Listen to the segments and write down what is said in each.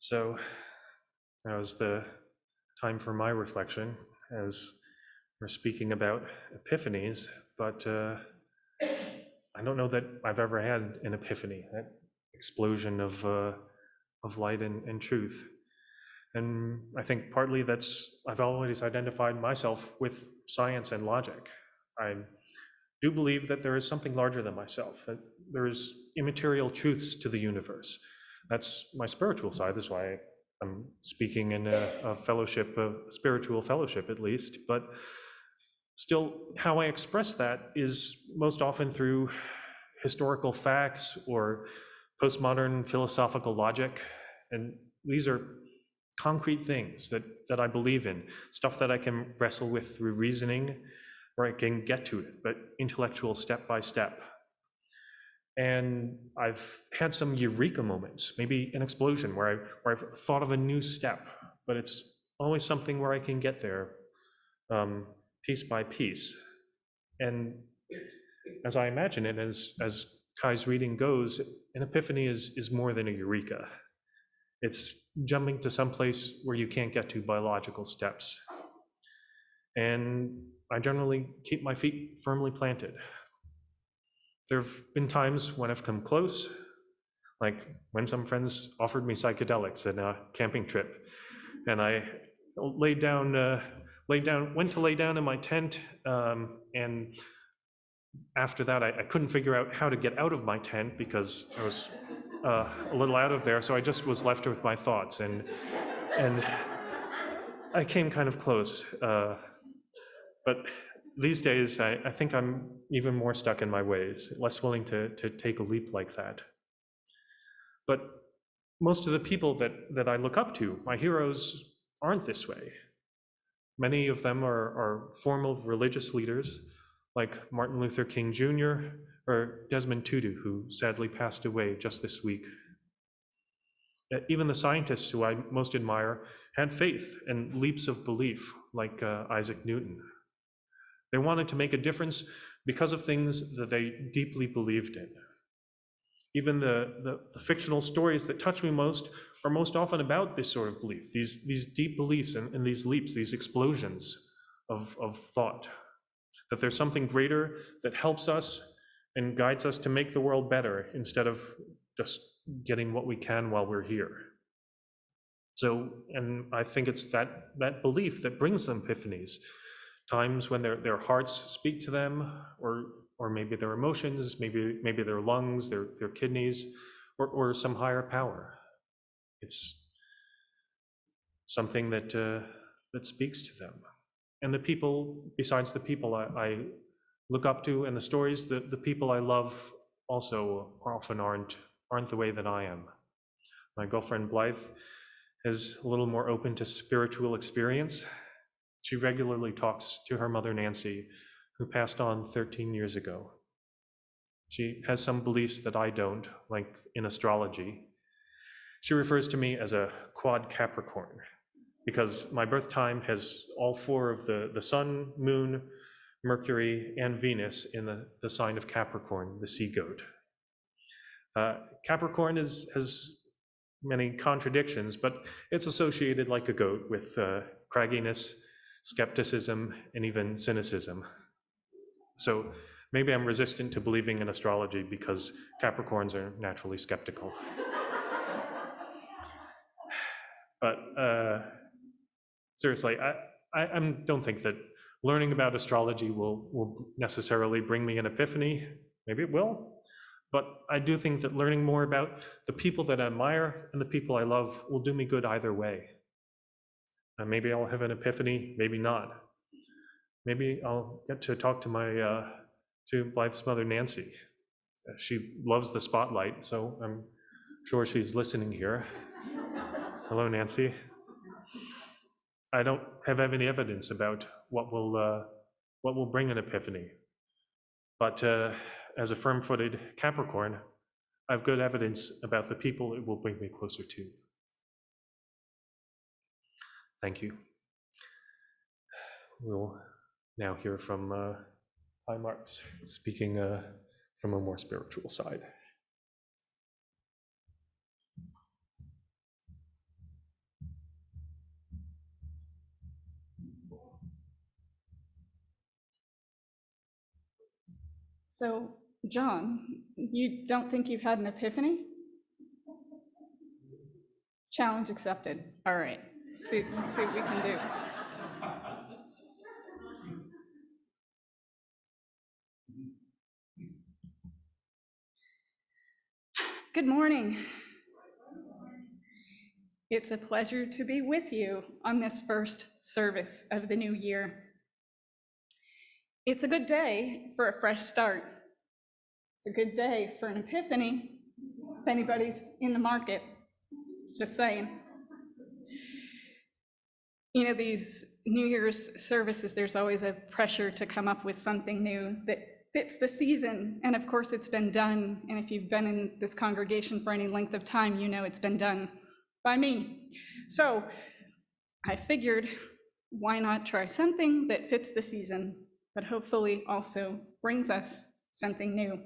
So that was the time for my reflection as we're speaking about epiphanies, but I don't know that I've ever had an epiphany, that explosion of light and truth. And I think partly I've always identified myself with science and logic. I do believe that there is something larger than myself, that there is immaterial truths to the universe. That's my spiritual side. That's why I'm speaking in a fellowship, a spiritual fellowship at least. But still, how I express that is most often through historical facts or postmodern philosophical logic. And these are concrete things that I believe in, stuff that I can wrestle with through reasoning, or I can get to it, but intellectual step by step. And I've had some eureka moments, maybe an explosion where I've thought of a new step, but it's always something where I can get there piece by piece. And as I imagine it, as Kai's reading goes, an epiphany is more than a eureka. It's jumping to some place where you can't get to by logical steps. And I generally keep my feet firmly planted. There have been times when I've come close, like when some friends offered me psychedelics at a camping trip, and I went to lay down in my tent, and after that, I couldn't figure out how to get out of my tent because I was a little out of there, so I just was left with my thoughts, and I came kind of close. But these days, I think I'm even more stuck in my ways, less willing to take a leap like that. But most of the people that I look up to, my heroes, aren't this way. Many of them are formal religious leaders, like Martin Luther King Jr. or Desmond Tutu, who sadly passed away just this week. Even the scientists who I most admire had faith and leaps of belief, like Isaac Newton. They wanted to make a difference because of things that they deeply believed in. Even the fictional stories that touch me most are most often about this sort of belief, these deep beliefs and these leaps, these explosions of thought, that there's something greater that helps us and guides us to make the world better instead of just getting what we can while we're here. So, and I think it's that belief that brings them epiphanies, times when their hearts speak to them, or maybe their emotions, maybe their lungs, their kidneys, or some higher power. It's something that speaks to them. And the people, besides the people I look up to, and the stories, the people I love also often aren't the way that I am. My girlfriend Blythe is a little more open to spiritual experience. She regularly talks to her mother Nancy, who passed on 13 years ago. She has some beliefs that I don't, like in astrology. She refers to me as a quad Capricorn, because my birth time has all four of the sun, moon, Mercury, and Venus in the sign of Capricorn, the sea goat. Capricorn has many contradictions, but it's associated like a goat with cragginess, skepticism, and even cynicism. So maybe I'm resistant to believing in astrology because Capricorns are naturally skeptical. But seriously, I don't think that learning about astrology will necessarily bring me an epiphany. Maybe it will. But I do think that learning more about the people that I admire and the people I love will do me good either way. Maybe I'll have an epiphany, maybe not. Maybe I'll get to talk to to Blythe's mother, Nancy. She loves the spotlight, so I'm sure she's listening here. Hello, Nancy. I don't have any evidence about what will bring an epiphany, but as a firm-footed Capricorn, I have good evidence about the people it will bring me closer to. Thank you. We'll now hear from Kai Marx, speaking from a more spiritual side. So, John, you don't think you've had an epiphany? Challenge accepted. All right, let's see what we can do. Good morning. It's a pleasure to be with you on this first service of the new year. It's a good day for a fresh start. It's a good day for an epiphany, if anybody's in the market, just saying. You know, these New Year's services, there's always a pressure to come up with something new that fits the season. And of course, it's been done. And if you've been in this congregation for any length of time, you know it's been done by me. So I figured, why not try something that fits the season, but hopefully also brings us something new.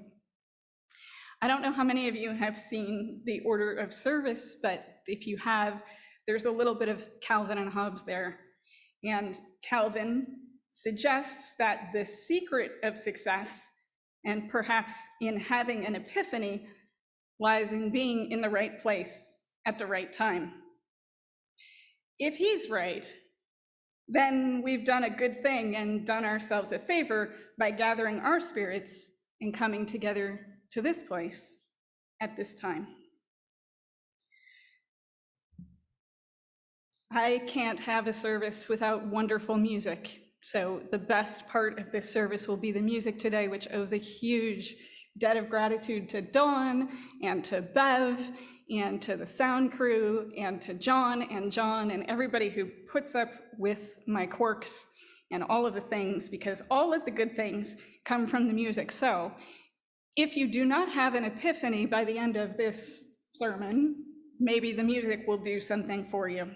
I don't know how many of you have seen the order of service, but if you have, there's a little bit of Calvin and Hobbes there. And Calvin suggests that the secret of success, and perhaps in having an epiphany, lies in being in the right place at the right time. If he's right, then we've done a good thing and done ourselves a favor by gathering our spirits and coming together to this place at this time. I can't have a service without wonderful music. So the best part of this service will be the music today, which owes a huge debt of gratitude to Dawn and to Bev and to the sound crew and to John and everybody who puts up with my quirks and all of the things, because all of the good things come from the music. So if you do not have an epiphany by the end of this sermon, maybe the music will do something for you.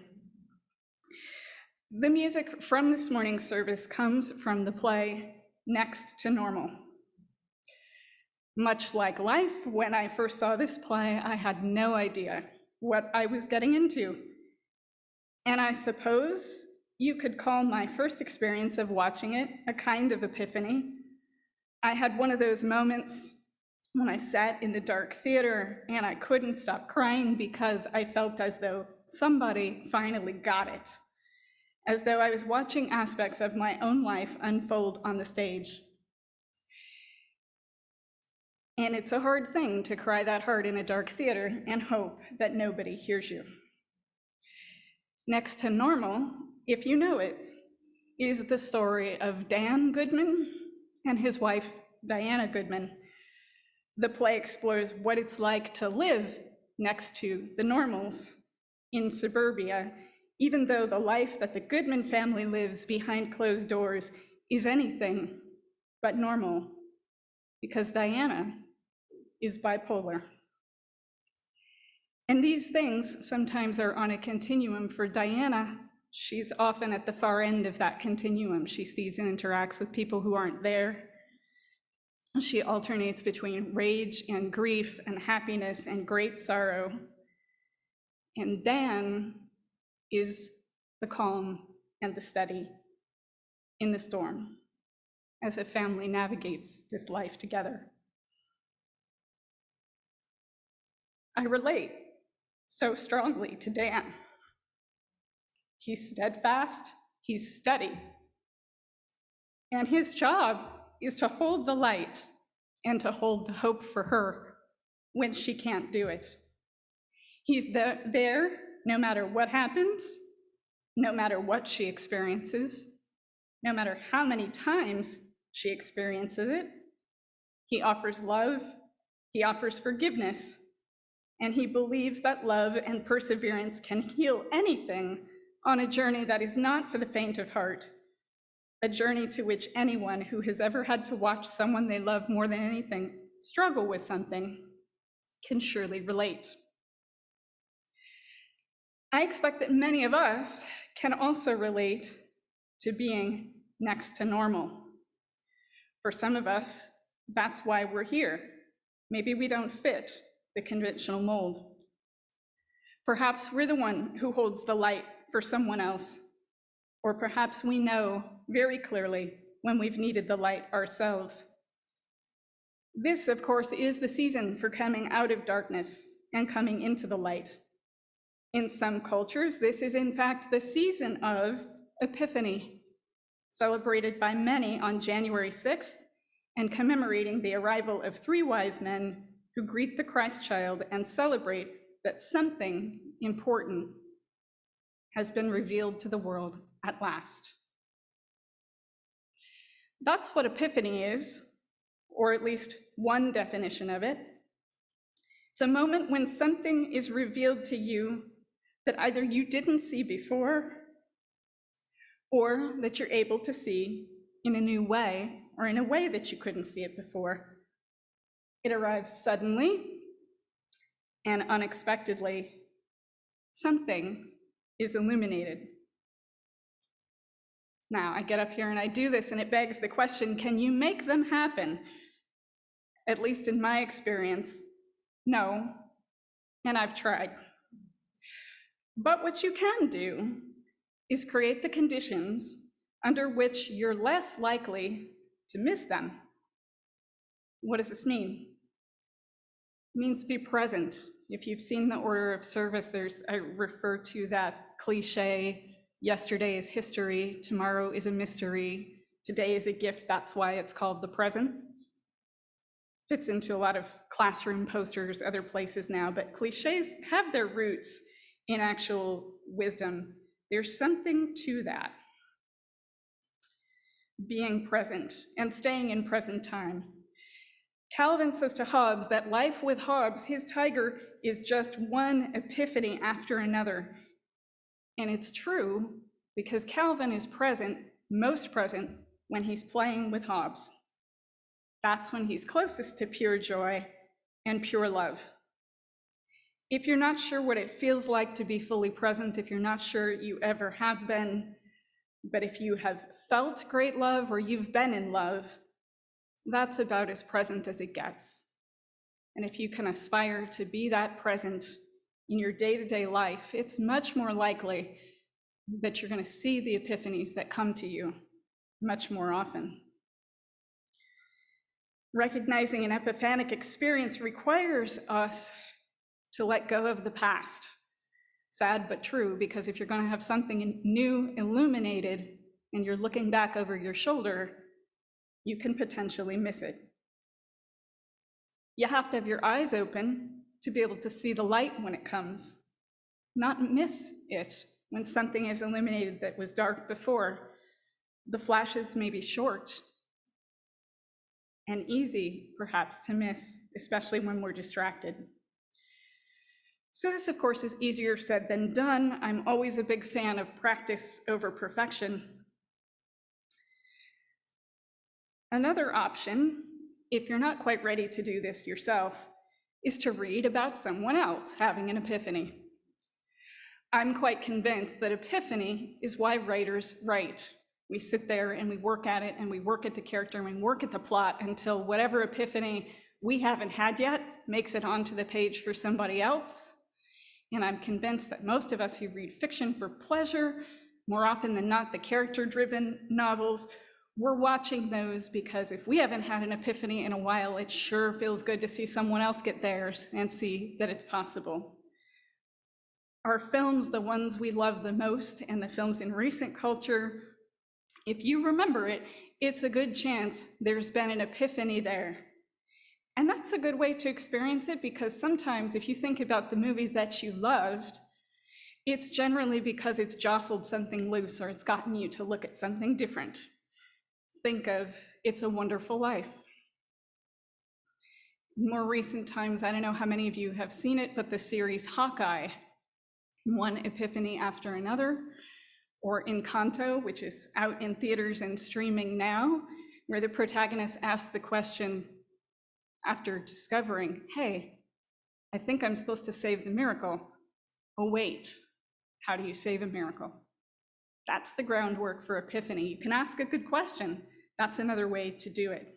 The music from this morning's service comes from the play Next to Normal. Much like life, when I first saw this play, I had no idea what I was getting into. And I suppose you could call my first experience of watching it a kind of epiphany. I had one of those moments when I sat in the dark theater and I couldn't stop crying because I felt as though somebody finally got it, as though I was watching aspects of my own life unfold on the stage. And it's a hard thing to cry that hard in a dark theater and hope that nobody hears you. Next to Normal, if you know it, is the story of Dan Goodman and his wife, Diana Goodman. The play explores what it's like to live next to the normals in suburbia, even though the life that the Goodman family lives behind closed doors is anything but normal, because Diana is bipolar. And these things sometimes are on a continuum. For Diana, she's often at the far end of that continuum. She sees and interacts with people who aren't there. She alternates between rage and grief and happiness and great sorrow. And Dan is the calm and the steady in the storm as a family navigates this life together. I relate so strongly to Dan. He's steadfast, he's steady, and his job is to hold the light and to hold the hope for her when she can't do it. He's there no matter what happens, no matter what she experiences, no matter how many times she experiences it. He offers love, he offers forgiveness, and he believes that love and perseverance can heal anything on a journey that is not for the faint of heart, a journey to which anyone who has ever had to watch someone they love more than anything struggle with something can surely relate. I expect that many of us can also relate to being next to normal. For some of us, that's why we're here. Maybe we don't fit the conventional mold. Perhaps we're the one who holds the light for someone else, or perhaps we know very clearly when we've needed the light ourselves. This, of course, is the season for coming out of darkness and coming into the light. In some cultures, this is in fact the season of Epiphany, celebrated by many on January 6th and commemorating the arrival of 3 wise men who greet the Christ child and celebrate that something important has been revealed to the world at last. That's what Epiphany is, or at least one definition of it. It's a moment when something is revealed to you that either you didn't see before, or that you're able to see in a new way, or in a way that you couldn't see it before. It arrives suddenly and unexpectedly. Something is illuminated. Now, I get up here and I do this, and it begs the question, can you make them happen? At least in my experience, no, and I've tried. But what you can do is create the conditions under which you're less likely to miss them. What does this mean? It means be present. If you've seen the order of service, I refer to that cliche, yesterday is history, tomorrow is a mystery, today is a gift, that's why it's called the present. Fits into a lot of classroom posters, other places now, but cliches have their roots in actual wisdom. There's something to that. Being present and staying in present time. Calvin says to Hobbes that life with Hobbes, his tiger, is just one epiphany after another. And it's true because Calvin is present, most present, when he's playing with Hobbes. That's when he's closest to pure joy and pure love. If you're not sure what it feels like to be fully present, if you're not sure you ever have been, but if you have felt great love or you've been in love, that's about as present as it gets. And if you can aspire to be that present in your day-to-day life, it's much more likely that you're going to see the epiphanies that come to you much more often. Recognizing an epiphanic experience requires us to let go of the past. Sad but true, because if you're going to have something new illuminated and you're looking back over your shoulder, you can potentially miss it. You have to have your eyes open to be able to see the light when it comes, not miss it when something is illuminated that was dark before. The flashes may be short and easy, perhaps, to miss, especially when we're distracted. So this, of course, is easier said than done. I'm always a big fan of practice over perfection. Another option, if you're not quite ready to do this yourself, is to read about someone else having an epiphany. I'm quite convinced that epiphany is why writers write. We sit there and we work at it and we work at the character and we work at the plot until whatever epiphany we haven't had yet makes it onto the page for somebody else. And I'm convinced that most of us who read fiction for pleasure, more often than not the character-driven novels, we're watching those because if we haven't had an epiphany in a while, it sure feels good to see someone else get theirs and see that it's possible. Our films, the ones we love the most, and the films in recent culture, if you remember it, it's a good chance there's been an epiphany there. And that's a good way to experience it, because sometimes if you think about the movies that you loved, it's generally because it's jostled something loose or it's gotten you to look at something different. Think of It's a Wonderful Life. More recent times, I don't know how many of you have seen it, but the series Hawkeye, one epiphany after another, or Encanto, which is out in theaters and streaming now, where the protagonist asks the question after discovering, hey, I think I'm supposed to save the miracle. Oh, wait, how do you save a miracle? That's the groundwork for epiphany. You can ask a good question. That's another way to do it.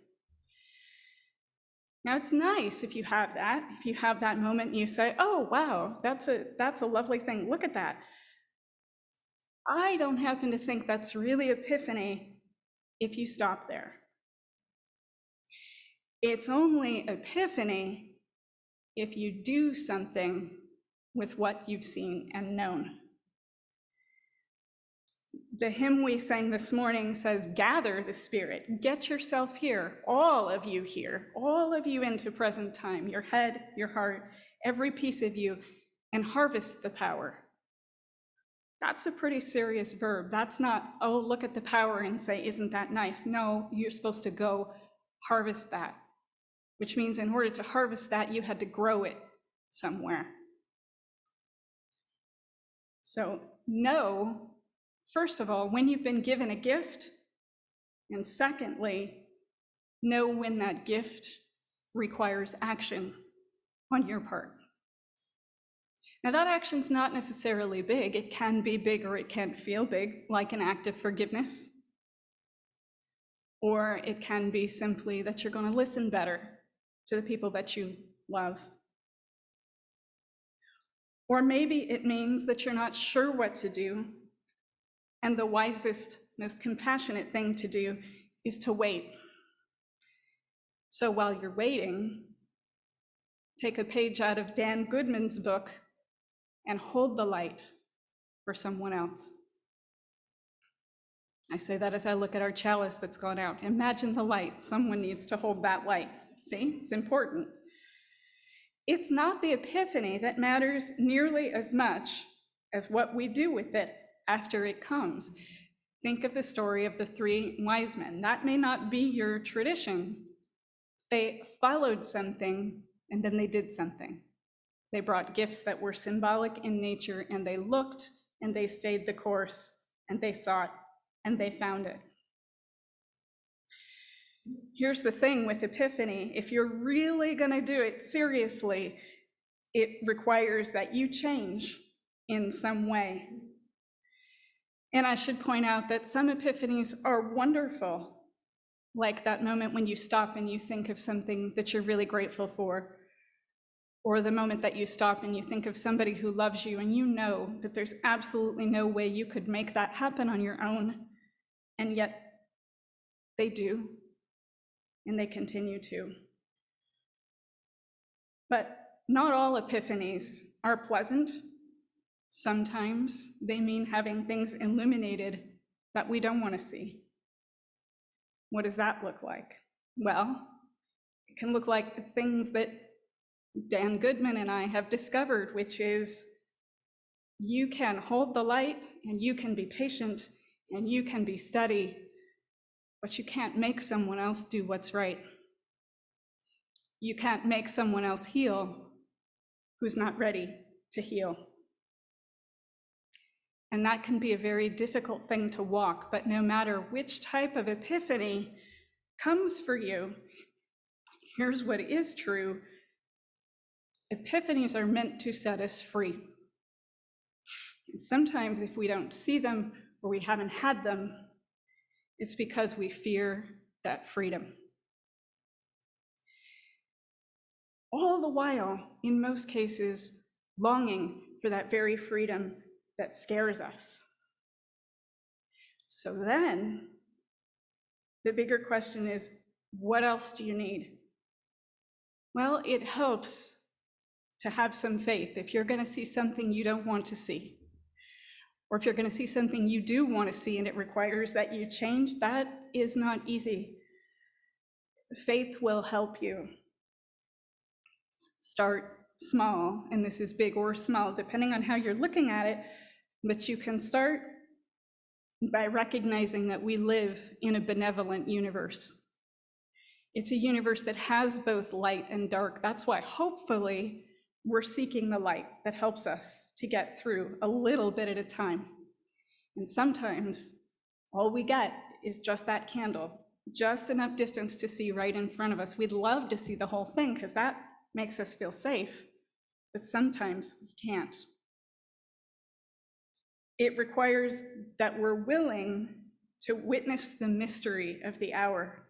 Now, it's nice if you have that moment and you say, oh, wow, that's a lovely thing. Look at that. I don't happen to think that's really epiphany if you stop there. It's only epiphany if you do something with what you've seen and known. The hymn we sang this morning says, gather the Spirit, get yourself here, all of you into present time, your head, your heart, every piece of you, and harvest the power. That's a pretty serious verb. That's not, oh, look at the power and say, isn't that nice? No, you're supposed to go harvest that, which means in order to harvest that, you had to grow it somewhere. So know, first of all, when you've been given a gift, and secondly, know when that gift requires action on your part. Now that action's not necessarily big. It can be big or it can feel big, like an act of forgiveness. Or it can be simply that you're going to listen better to the people that you love. Or maybe it means that you're not sure what to do, and the wisest, most compassionate thing to do is to wait. So while you're waiting, take a page out of Dan Goodman's book and hold the light for someone else. I say that as I look at our chalice that's gone out. Imagine the light. Someone needs to hold that light. See, it's important. It's not the epiphany that matters nearly as much as what we do with it after it comes. Think of the story of the three wise men. That may not be your tradition. They followed something and then they did something. They brought gifts that were symbolic in nature, and they looked and they stayed the course and they sought and they found it. Here's the thing with Epiphany. If you're really going to do it seriously, it requires that you change in some way. And I should point out that some epiphanies are wonderful, like that moment when you stop and you think of something that you're really grateful for, or the moment that you stop and you think of somebody who loves you and you know that there's absolutely no way you could make that happen on your own, and yet they do, and they continue to. But not all epiphanies are pleasant. Sometimes they mean having things illuminated that we don't want to see. What does that look like? Well, it can look like the things that Dan Goodman and I have discovered, which is you can hold the light and you can be patient and you can be steady, but you can't make someone else do what's right. You can't make someone else heal who's not ready to heal. And that can be a very difficult thing to walk, but no matter which type of epiphany comes for you, here's what is true. Epiphanies are meant to set us free. And sometimes if we don't see them or we haven't had them, it's because we fear that freedom. All the while, in most cases, longing for that very freedom that scares us. So then, the bigger question is, what else do you need? Well, it helps to have some faith. If you're going to see something you don't want to see, or if you're going to see something you do want to see and it requires that you change, that is not easy. Faith will help you. Start small, and this is big or small, depending on how you're looking at it, but you can start by recognizing that we live in a benevolent universe. It's a universe that has both light and dark. That's why hopefully we're seeking the light that helps us to get through a little bit at a time. And sometimes all we get is just that candle, just enough distance to see right in front of us. We'd love to see the whole thing because that makes us feel safe, but sometimes we can't. It requires that we're willing to witness the mystery of the hour.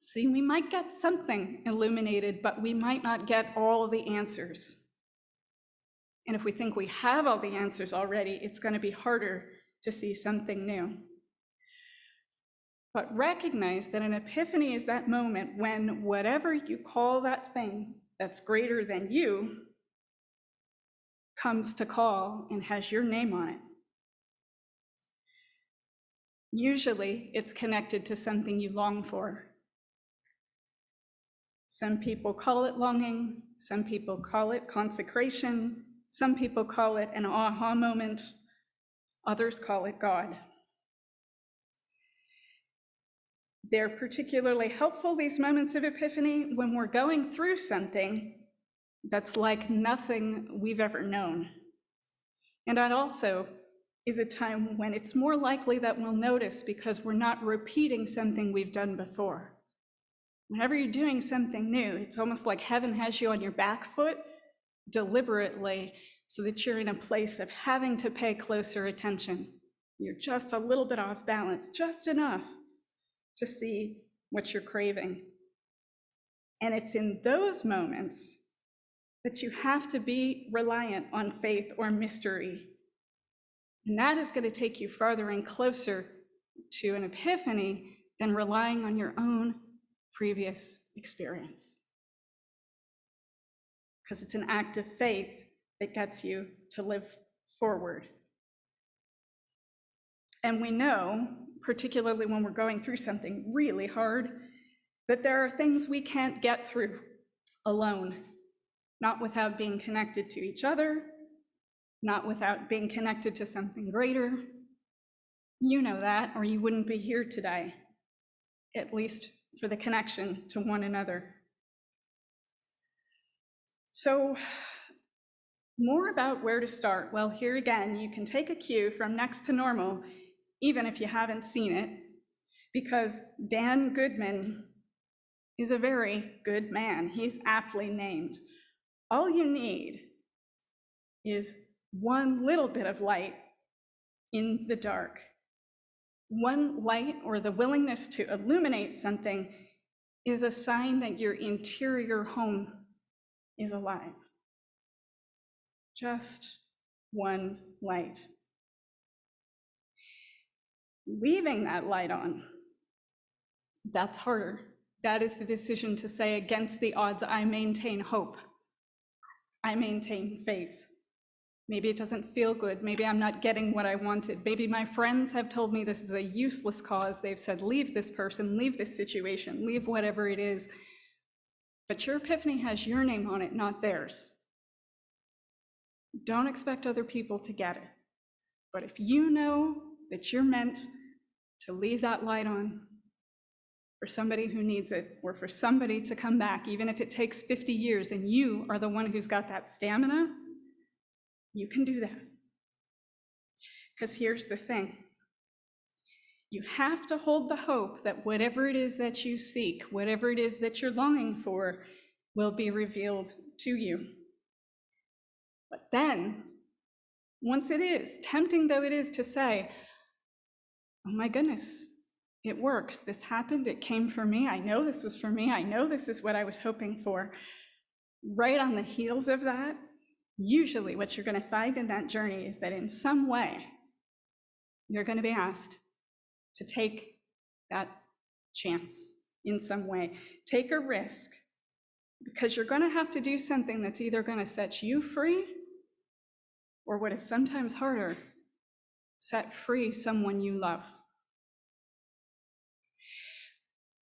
See, we might get something illuminated, but we might not get all the answers. And if we think we have all the answers already, it's going to be harder to see something new. But recognize that an epiphany is that moment when whatever you call that thing that's greater than you comes to call and has your name on it. Usually it's connected to something you long for. Some people call it longing, some people call it consecration, some people call it an aha moment, others call it God. They're particularly helpful, these moments of epiphany, when we're going through something that's like nothing we've ever known. And that also is a time when it's more likely that we'll notice because we're not repeating something we've done before. Whenever you're doing something new, it's almost like heaven has you on your back foot deliberately so that you're in a place of having to pay closer attention. You're just a little bit off balance, just enough to see what you're craving. And it's in those moments that you have to be reliant on faith or mystery. And that is going to take you farther and closer to an epiphany than relying on your own previous experience. Because it's an act of faith that gets you to live forward. And we know, particularly when we're going through something really hard, that there are things we can't get through alone, not without being connected to each other, not without being connected to something greater. You know that, or you wouldn't be here today, at least for the connection to one another. So, more about where to start. Well, here again, you can take a cue from Next to Normal, even if you haven't seen it, because Dan Goodman is a very good man. He's aptly named. All you need is one little bit of light in the dark. One light, or the willingness to illuminate something, is a sign that your interior home is alive. Just one light. Leaving that light on, that's harder. That is the decision to say, against the odds, I maintain hope. I maintain faith. Maybe it doesn't feel good. Maybe I'm not getting what I wanted. Maybe my friends have told me this is a useless cause. They've said, leave this person, leave this situation, leave whatever it is. But your epiphany has your name on it, not theirs. Don't expect other people to get it. But if you know that you're meant to leave that light on for somebody who needs it, or for somebody to come back, even if it takes 50 years, and you are the one who's got that stamina, you can do that. Because here's the thing. You have to hold the hope that whatever it is that you seek, whatever it is that you're longing for, will be revealed to you. But then, once it is, tempting though it is to say, oh my goodness, it works. This happened. It came for me. I know this was for me. I know this is what I was hoping for. Right on the heels of that, usually what you're going to find in that journey is that in some way, you're going to be asked to take that chance in some way. Take a risk, because you're going to have to do something that's either going to set you free, or what is sometimes harder, set free someone you love.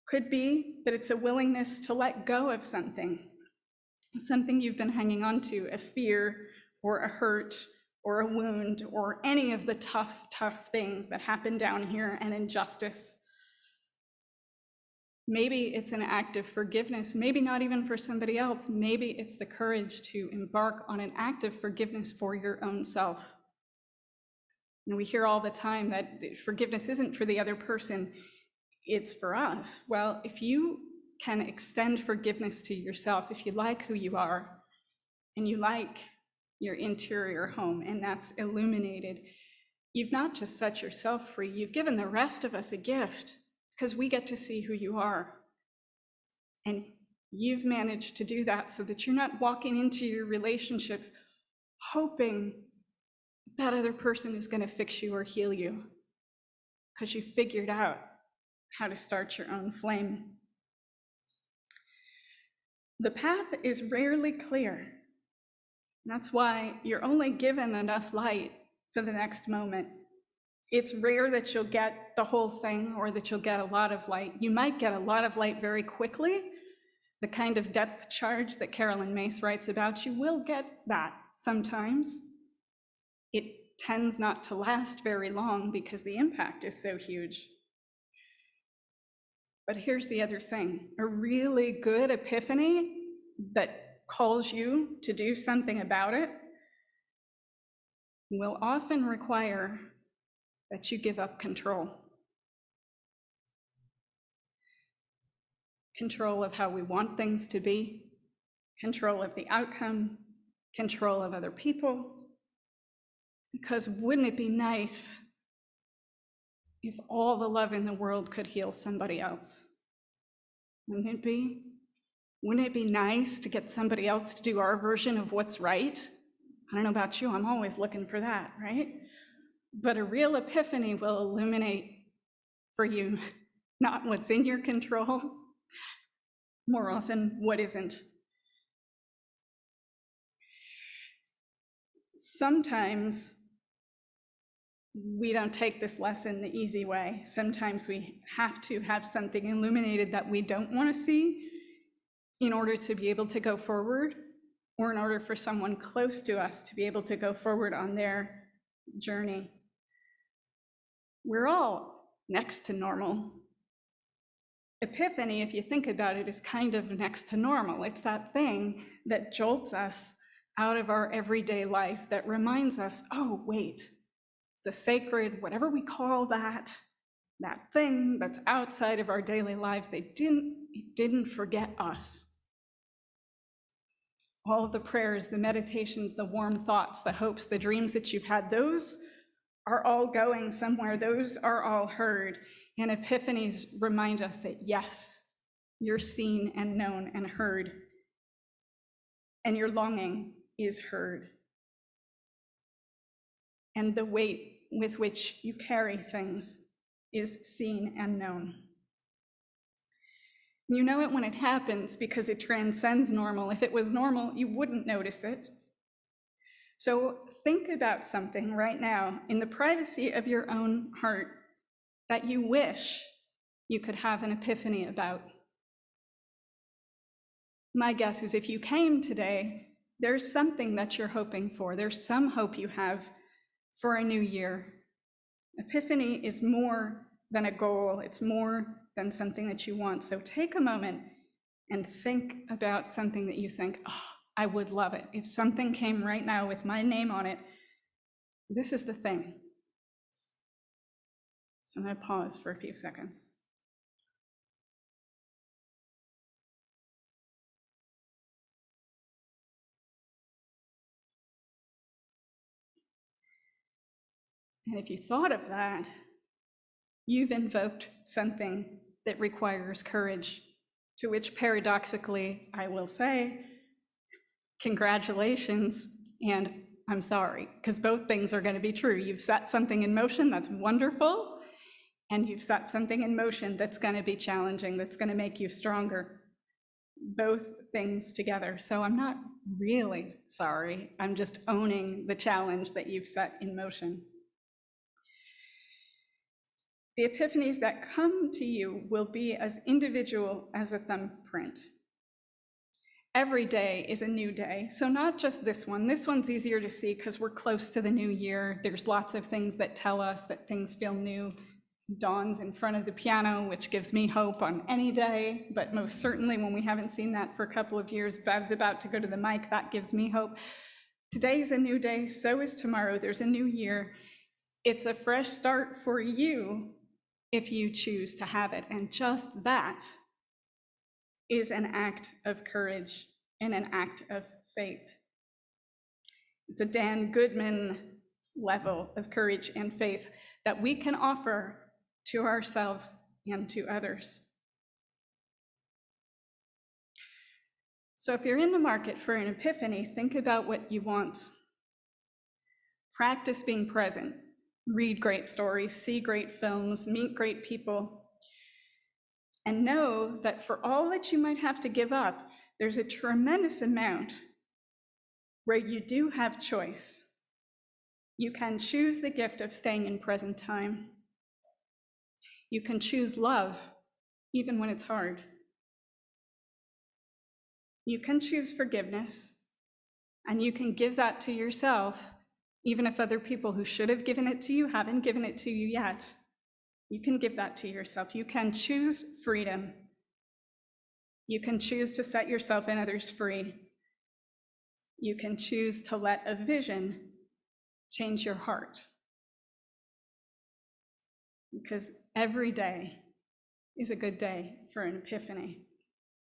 Could be that it's a willingness to let go of something you've been hanging on to, a fear or a hurt or a wound or any of the tough things that happen down here, and injustice. Maybe it's an act of forgiveness, maybe not even for somebody else. Maybe it's the courage to embark on an act of forgiveness for your own self. And we hear all the time that forgiveness isn't for the other person, it's for us. Well, if you can extend forgiveness to yourself, if you like who you are, and you like your interior home, and that's illuminated, you've not just set yourself free, you've given the rest of us a gift, because we get to see who you are. And you've managed to do that so that you're not walking into your relationships hoping that other person is going to fix you or heal you, because you figured out how to start your own flame. The path is rarely clear. That's why you're only given enough light for the next moment. It's rare that you'll get the whole thing or that you'll get a lot of light. You might get a lot of light very quickly. The kind of depth charge that Carolyn Mace writes about, you will get that sometimes. It tends not to last very long because the impact is so huge. But here's the other thing, a really good epiphany that calls you to do something about it will often require that you give up control. Control of how we want things to be, control of the outcome, control of other people. Because wouldn't it be nice if all the love in the world could heal somebody else? Wouldn't it be? Wouldn't it be nice to get somebody else to do our version of what's right? I don't know about you, I'm always looking for that, right? But a real epiphany will illuminate for you not what's in your control, more often what isn't. Sometimes we don't take this lesson the easy way. Sometimes we have to have something illuminated that we don't want to see in order to be able to go forward, or in order for someone close to us to be able to go forward on their journey. We're all next to normal. Epiphany, if you think about it, is kind of next to normal. It's that thing that jolts us out of our everyday life, that reminds us, oh, wait, the sacred, whatever we call that thing that's outside of our daily lives, it didn't forget us. All of the prayers, the meditations, the warm thoughts, the hopes, the dreams that you've had, those are all going somewhere. Those are all heard. And epiphanies remind us that yes, you're seen and known and heard. And your longing is heard. And the weight with which you carry things is seen and known. You know it when it happens because it transcends normal. If it was normal, you wouldn't notice it. So think about something right now in the privacy of your own heart that you wish you could have an epiphany about. My guess is if you came today, there's something that you're hoping for. There's some hope you have for a new year. Epiphany is more than a goal. It's more than something that you want. So take a moment and think about something that you think, oh, I would love it. If something came right now with my name on it, this is the thing. So I'm going to pause for a few seconds. And if you thought of that, you've invoked something that requires courage, to which paradoxically, I will say, congratulations, and I'm sorry, because both things are going to be true. You've set something in motion that's wonderful, and you've set something in motion that's going to be challenging, that's going to make you stronger. Both things together. So I'm not really sorry. I'm just owning the challenge that you've set in motion. The epiphanies that come to you will be as individual as a thumbprint. Every day is a new day, so not just this one. This one's easier to see because we're close to the new year. There's lots of things that tell us that things feel new. Dawn's in front of the piano, which gives me hope on any day, but most certainly when we haven't seen that for a couple of years, Bev's about to go to the mic, that gives me hope. Today's a new day, so is tomorrow. There's a new year. It's a fresh start for you if you choose to have it, and just that is an act of courage and an act of faith. It's a Dan Goodman level of courage and faith that we can offer to ourselves and to others. So if you're in the market for an epiphany, think about what you want. Practice being present. Read great stories, see great films, meet great people. And know that for all that you might have to give up, there's a tremendous amount where you do have choice. You can choose the gift of staying in present time. You can choose love, even when it's hard. You can choose forgiveness, and you can give that to yourself, even if other people who should have given it to you haven't given it to you yet. You can give that to yourself. You can choose freedom. You can choose to set yourself and others free. You can choose to let a vision change your heart. Because every day is a good day for an epiphany.